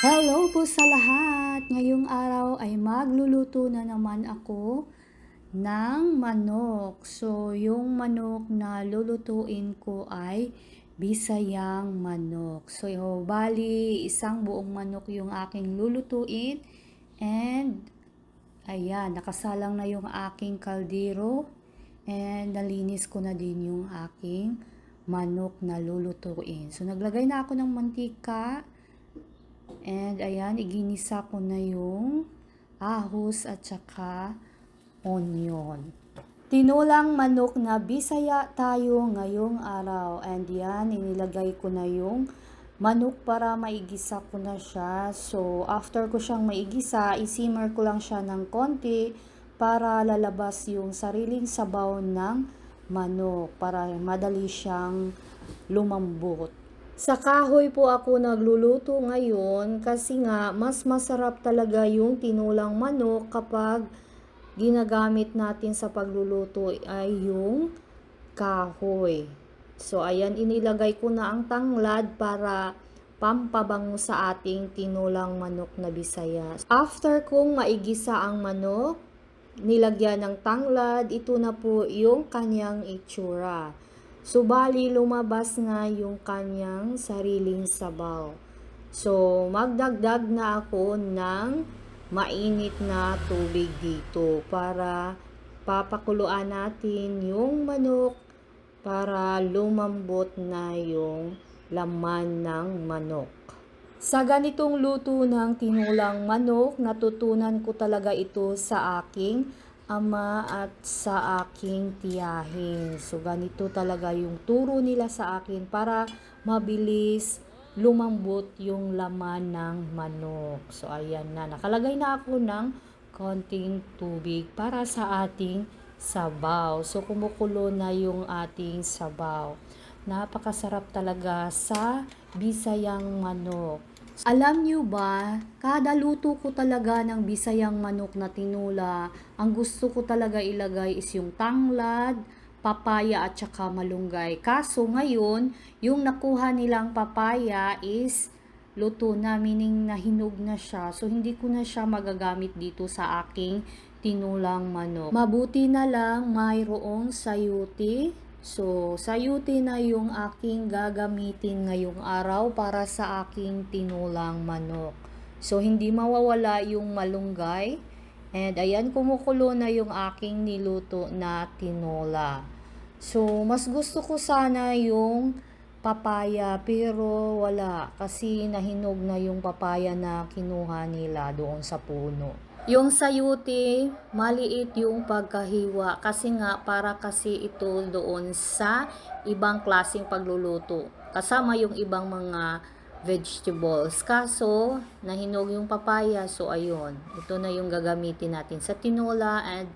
Hello po sa lahat! Ngayong araw ay magluluto na naman ako ng manok. So, yung manok na lulutuin ko ay bisayang manok. So, bali isang buong manok yung aking lulutuin. And, ayan, nakasalang na yung aking kaldero. And, nalinis ko na din yung aking manok na lulutuin. So, naglagay na ako ng mantika. And ayan, iginisa ko na yung ahos at saka onion. Tinulang manok na Bisaya tayo ngayong araw. And yan, inilagay ko na yung manok para maigisa ko na siya. So, after ko siyang maigisa, isimmer ko lang siya ng konti para lalabas yung sariling sabaw ng manok para madali siyang lumambot. Sa kahoy po ako nagluluto ngayon kasi nga mas masarap talaga yung tinulang manok kapag ginagamit natin sa pagluluto ay yung kahoy. So ayan, inilagay ko na ang tanglad para pampabango sa ating tinulang manok na Bisaya. After kong maigisa ang manok, nilagyan ng tanglad, ito na po yung kanyang itsura. Subali lumabas na yung kanyang sariling sabaw. So, magdagdag na ako ng mainit na tubig dito para papakuluan natin yung manok para lumambot na yung laman ng manok. Sa ganitong luto ng tinulang manok, natutunan ko talaga ito sa aking ama at sa aking tiyahin. So, ganito talaga yung turo nila sa akin para mabilis lumambot yung laman ng manok. So, ayan na. Nakalagay na ako ng konting tubig para sa ating sabaw. So, kumukulo na yung ating sabaw. Napakasarap talaga sa bisayang manok. Alam nyo ba, kada luto ko talaga ng bisayang manok na tinula, ang gusto ko talaga ilagay is yung tanglad, papaya at saka malunggay. Kaso ngayon, yung nakuha nilang papaya is luto na, meaning nahinog na siya. So, hindi ko na siya magagamit dito sa aking tinulang manok. Mabuti na lang mayroong sayuti. So, sayuti na yung aking gagamitin ngayong araw para sa aking tinulang manok. So, hindi mawawala yung malunggay. And ayan, kumukulo na yung aking niluto na tinola. So, mas gusto ko sana yung papaya pero wala kasi nahinog na yung papaya na kinuha nila doon sa puno. Yung sayuti, maliit yung pagkahiwa kasi nga para kasi ito doon sa ibang klaseng pagluluto. Kasama yung ibang mga vegetables. Kaso, nahinog yung papaya. So, ayun. Ito na yung gagamitin natin sa tinola. And,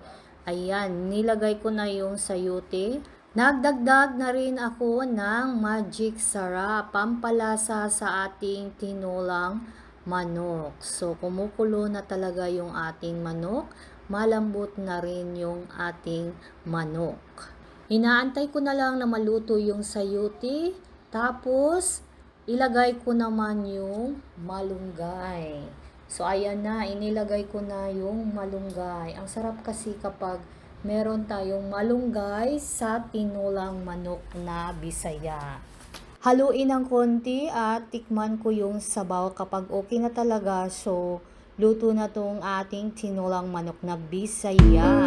ayan, nilagay ko na yung sayuti. Nagdagdag na rin ako ng magic sarap, pampalasa sa ating tinolang manok. So, kumukulo na talaga yung ating manok. Malambot na rin yung ating manok. Inaantay ko na lang na maluto yung sayuti. Tapos, ilagay ko naman yung malunggay. So, ayan na. Inilagay ko na yung malunggay. Ang sarap kasi kapag meron tayong malunggay sa tinulang manok na Bisaya. Haluin ng konti at tikman ko yung sabaw kapag okay na talaga. So, luto na tong ating tinulang manok na Bisaya.